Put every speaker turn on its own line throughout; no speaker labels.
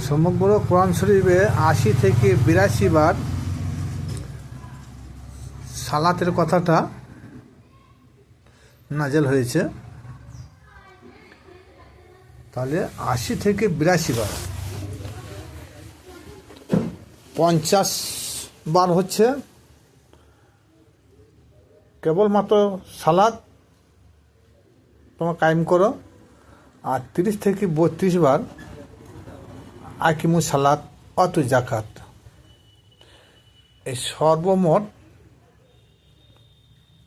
সমগ্র কোরআন শরীফে ৮০ থেকে ৮২ বার সালাতের কথাটা নাজেল হয়েছে। তাহলে ৮০ থেকে ৮২ বার, ৫০ বার হচ্ছে কেবলমাত্র সালাত তোমার কায়েম করো, আর ৩০ থেকে ৩২ বার আকিমু সালাত অতু জাকাত। এই সর্বমোট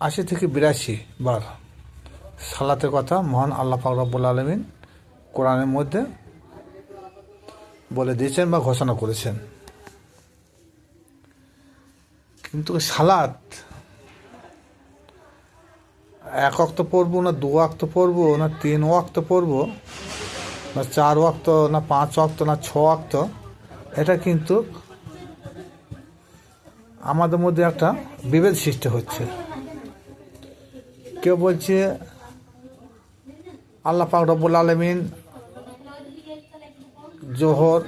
৮০ থেকে ৮২ বার সালাতের কথা মহান আল্লাহ পাক রব্বুল আলামিন কোরআনের মধ্যে বলে দিয়েছেন বা ঘোষণা করেছেন। কিন্তু সালাত এক ওয়াক্ত পড়বো না, দু ওয়াক্ত পড়বো না, ৩ ওয়াক্ত পড়বো না, ৪ ওয়াক্ত না, ৫ ওয়াক্ত না, ৬ ওয়াক্ত, এটা কিন্তু আমাদের মধ্যে একটা বিভেদ সৃষ্টি হচ্ছে। কেউ বলছে আল্লাহ পাক রব্বুল আলামিন জোহর,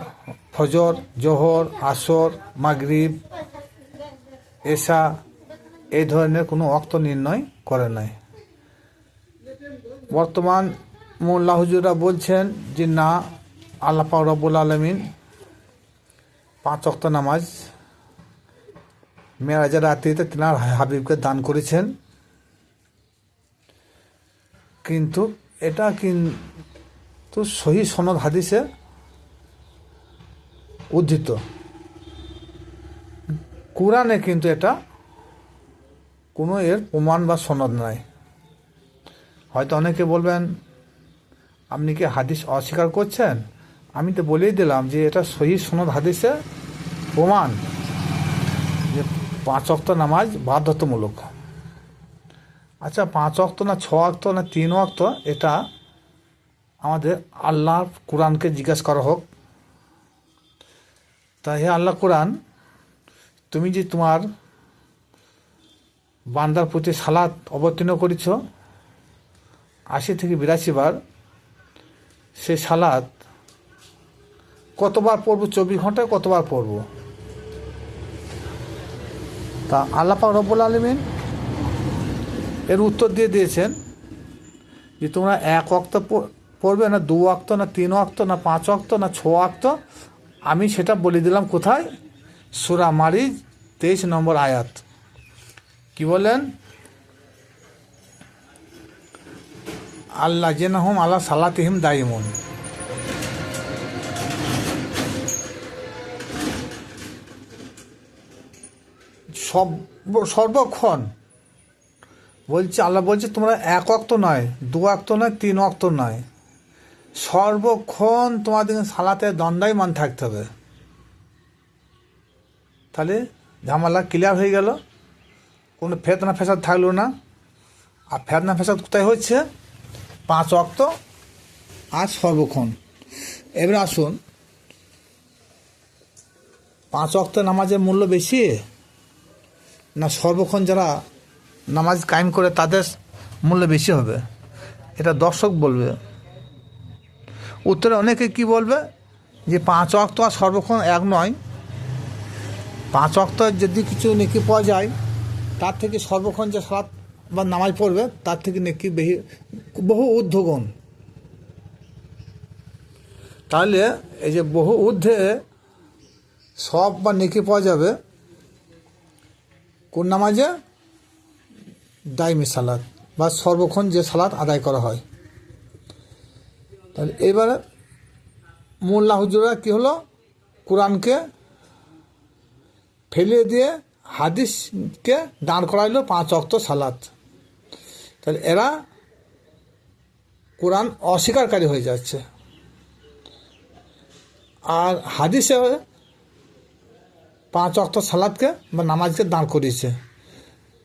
ফজর, জোহর, আসর, মাগরিব, এশা এই ধরনের কোনো ওয়াক্ত নির্ণয় করে নাই। বর্তমান মোল্লা হুজুররা বলছেন যে না, আল্লাহ পাক রব্বুল আলামিন ৫ ওয়াক্ত নামাজ মেরাজের রাত্রিতে তিনার হাবিবকে দান করেছেন। কিন্তু এটা কিন্তু সহি সনদ হাদিসে উদ্ধৃত, কোরআনে কিন্তু এটা কোনো এর প্রমাণ বা সনদ নাই। হয়তো অনেকে বলবেন আপনি কি হাদিস অস্বীকার করছেন? আমি তো বলেই দিলাম যে এটা সহি সনদ হাদিসে প্রমাণ যে ৫ ওয়াক্ত নামাজ বাধ্যতামূলক। আচ্ছা, ৫ ওয়াক্ত না, ৬ ওয়াক্ত না, ৩ ওয়াক্ত, এটা আমাদের আল্লাহ কোরআনকে জিজ্ঞাসা করা হোক। তাই হে আল্লাহ কোরআন, তুমি যে তোমার বান্দার প্রতি সালাত অবতীর্ণ করেছ ৮০ থেকে ৮২ বার, সেই সালাত কতবার পড়ব? ২৪ ঘন্টায় কতবার পড়ব? তা আল্লাহ পাক রব্বুল আলামিন এর উত্তর দিয়ে দিয়েছেন যে তোমরা ১ ওয়াক্ত পড়বে না, ২ ওয়াক্ত না, ৩ ওয়াক্ত না, ৫ ওয়াক্ত না, ৬ ওয়াক্ত। আমি সেটা বলে দিলাম কোথায়? সূরা মারিজ ২৩ নম্বর আয়াত। কি বলেন? আল্লাহ জেনাহুম আলা সালাতিহিম দাইমুন। সর্বক্ষণ বলছে, আল্লাহ বলছে তোমরা ১ ওয়াক্ত নয়, ২ ওয়াক্ত নয়, ৩ ওয়াক্ত নয়, সর্বক্ষণ তোমাদের সালাতে দণ্ডায়মান থাকতে হবে। তাহলে ঝামেলা ক্লিয়ার হয়ে গেল, কোনো ফেতনা ফেসাদ থাকলো না। আর ফেতনা ফেসাদ কোথায় হচ্ছে? ৫ ওয়াক্ত আর সর্বক্ষণ। এবার আসুন, ৫ ওয়াক্ত নামাজের মূল্য বেশি না সর্বক্ষণ যারা নামাজ কায়েম করে তাদের মূল্য বেশি হবে? এটা দর্শক বলবে। উত্তরে অনেকে কি বলবে যে ৫ ওয়াক্ত আর সর্বক্ষণ এক নয়। ৫ ওয়াক্ত যদি কিছু নেকি পাওয়া যায়, তার থেকে সর্বক্ষণ যে সালাত বা নামাজ পড়বে তার থেকে নেকি বহু ঊর্ধ্বগুণ। তাহলে এই যে বহু ঊর্ধ্বে সব বা নেকি পাওয়া যাবে কোন নামাজে? দাইমি সালাত বা সর্বক্ষণ যে সালাত আদায় করা হয়। তাহলে এবারে মোল্লা হুজুরা কী হলো? কোরআনকে ফেলে দিয়ে হাদিসকে দাঁড় করাইলো ৫ ওয়াক্ত সালাত। তাহলে এরা কোরআন অস্বীকারী হয়ে যাচ্ছে, আর হাদিসে ৫ ওয়াক্ত সালাতকে বা নামাজকে দাঁড় করিয়েছে।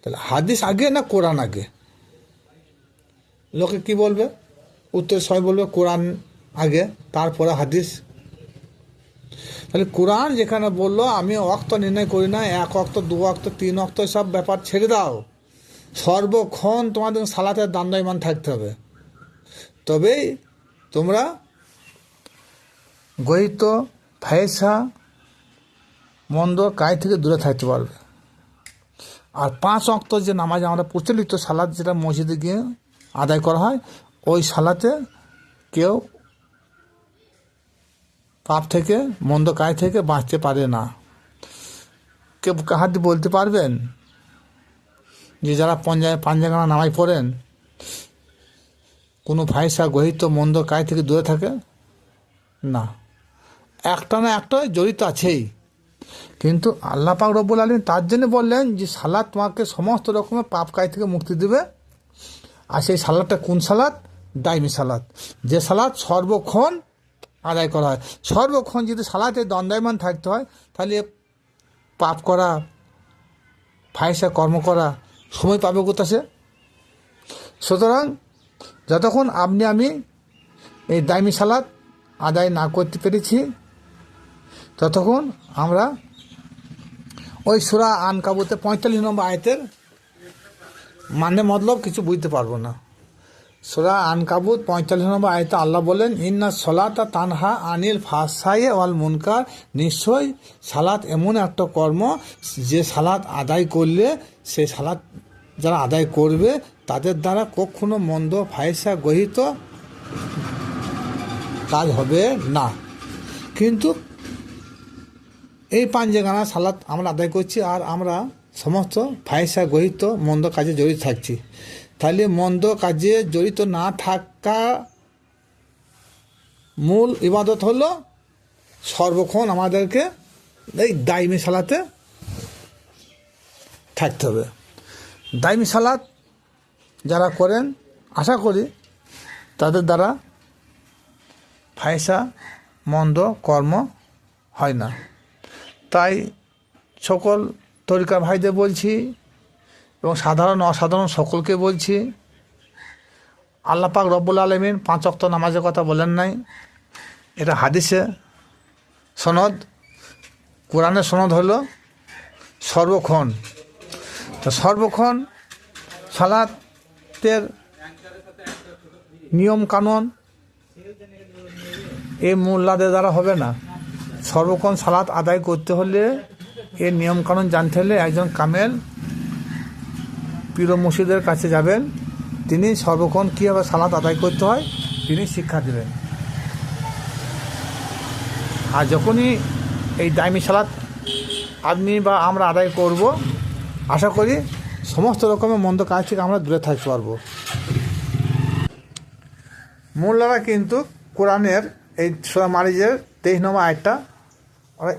তাহলে হাদিস আগে না কোরআন আগে? লোকে কি বলবে? উত্তর সবাই বলবে কোরআন আগে, তারপরে হাদিস। তাহলে কোরআন যেখানে বললো আমি ওয়াক্ত নির্ণয় করি না, ১ ওয়াক্ত, ২ ওয়াক্ত, ৩ ওয়াক্ত, সব ব্যাপার ছেড়ে দাও, সর্বক্ষণ তোমাদের সালাতের দণ্ডায়মান থাকতে হবে, তবেই তোমরা গহিত ফাহেসা মন্দ কাজ থেকে দূরে থাকতে পারবে। আর 5 ওয়াক্ত যে নামাজ আমরা প্রচলিত সালাত যেটা মসজিদে গিয়ে আদায় করা হয়, ওই সালাতে কেউ পাপ থেকে মন্দ কাজ থেকে বাঁচতে পারে না। কেউ কাহাদি বলতে পারবেন যে যারা পাঞ্জাগানা নামাজ পড়েন কোনো ফাহিসা গহিত মন্দ কাজ থেকে দূরে থাকে? না, একটা না একটা জড়িত আছেই। কিন্তু আল্লাহ পাক রব্বুল আলামিন তার জন্য বললেন যে সালাত তোমাকে সমস্ত রকমের পাপ কাজ থেকে মুক্তি দেবে। আর সেই সালাদটা কোন সালাত? দাইমি সালাত, যে সালাত সর্বক্ষণ আদায় করা হয়। সর্বক্ষণ যদি সালাতে দণ্ডায়মান থাকতে হয়, তাহলে পাপ করা, ফাহিসা কর্ম করা সময় পাবে কোথা সে? সুতরাং যতক্ষণ আপনি আমি এই দাইমি সালাত আদায় না করতে পেরেছি, ততক্ষণ আমরা ওই সূরা আনকাবুতে 45 নম্বর আয়াতের মানে মতলব কিছু বুঝতে পারবো না। সূরা আনকাবুত 45 নম্বর আয়াতে আল্লাহ বলেন, ইন্না সলাতা তানহা আনিল ফাহশাই ওয়াল মুনকার, নিশ্চয় সালাত এমন একটা কর্ম যে সালাত আদায় করলে, সে সালাত যারা আদায় করবে তাদের দ্বারা কখনো মন্দ ফাহিসা গহিত কাজ হবে না। কিন্তু এই পাঞ্জাগানা সালাত আমরা আদায় করছি আর আমরা সমস্ত ফাহিসা গহিত মন্দ কাজে জড়িত থাকছি। তাহলে মন্দ কাজে জড়িত না থাকা মূল ইবাদত হলো সর্বক্ষণ আমাদেরকে এই দাইমি সালাতে থাকতে হবে। দাইমি সালাত যারা করেন, আশা করি তাদের দ্বারা ফাহিসা মন্দ কর্ম হয় না। তাই সকল তরিকা ভাইদের বলছি এবং সাধারণ অসাধারণ সকলকে বলছি, আল্লাহ পাক রব্বুল আলামিন 5 ওয়াক্ত নামাজের কথা বলেন নাই, এটা হাদিসে সনদ। কোরআনের সনদ হলো সর্বক্ষণ। তো সর্বক্ষণ সালাতের নিয়ম কানুন এই মোল্লাদের দ্বারা হবে না। সর্বক্ষণ সালাত আদায় করতে হলে এর নিয়ম কানুন জানতে হলে একজন কামেল পীর মুর্শিদের কাছে যাবেন, তিনি সর্বক্ষণ কীভাবে সালাত আদায় করতে হয় তিনি শিক্ষা দেবেন। আর যখনই এই দাইমি সালাত আপনি বা আমরা আদায় করব, আশা করি সমস্ত রকমের মন্দ কাজ থেকে আমরা দূরে থাকতে পারবো। মোল্লারা কিন্তু কোরআনের এই সূরা মারিজের 23 নম্বর আয়াতটা ওরা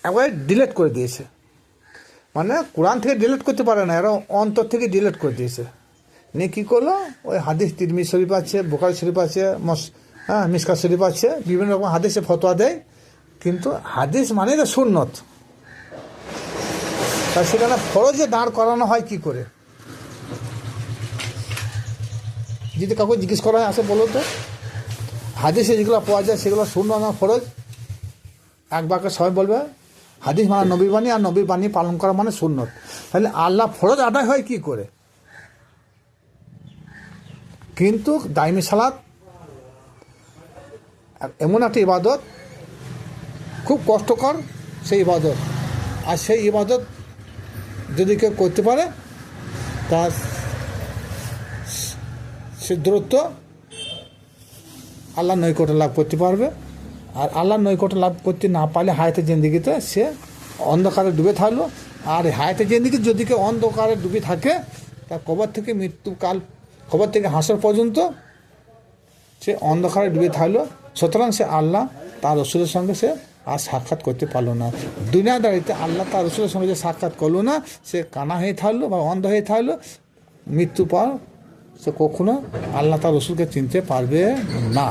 একবারে ডিলিট করে দিয়েছে। মানে কোরআন থেকে ডিলিট করতে পারে না, এরা অন্তর থেকে ডিলিট করে দিয়েছে। নিয়ে কী করলো, ওই হাদিস তিরমিজি শরীফ আছে, বুখারী শরীফ আছে, মিশকাত শরীফ আছে, বিভিন্ন রকম হাদিসে ফতোয়া দেয়। কিন্তু হাদিস মানে তো সুন্নত, তা সেখানে ফরজে দাঁড় করানো হয় কি করে? যদি কাউকে জিজ্ঞেস করা হয়, আসে বলো তো হাদিসে যেগুলো পাওয়া যায় সেগুলো সুন্নত না ফরজ? এক বাক্যে সবাই বলবে হাদিস মানে নবীর বাণী, আর নবীর বাণী পালন করা মানে সুন্নত। তাহলে আল্লাহ ফরজ আদায় হয় কি করে? কিন্তু দাইমি সালাত এমন একটা ইবাদত, খুব কষ্টকর সেই ইবাদত। আর সেই ইবাদত যদি কেউ করতে পারে, তার সে দূরত্ব আল্লাহ নৈকট্য লাভ করতে পারবে। আর আল্লাহ নৈকট্য লাভ করতে না পারলে হায়াতে জিন্দিগিতে সে অন্ধকারে ডুবে থাকলো। আর হায়াতে জিন্দিগি যদি কেউ অন্ধকারে ডুবে থাকে, তার কবর থেকে মৃত্যুকাল, কবর থেকে হাসর পর্যন্ত সে অন্ধকারে ডুবে থাকলো। সুতরাং সে আল্লাহ তার রসুলের সঙ্গে সে আর সাক্ষাৎ করতে পারলো না। দুনিয়াদারিতে আল্লাহ তার রসুলের সঙ্গে যে সাক্ষাৎ করলো না, সে কানা হয়ে থাকলো বা অন্ধ হয়ে থাকলো, মৃত্যু পর সে কখনো আল্লাহ তার রসুলকে চিনতে পারবে না।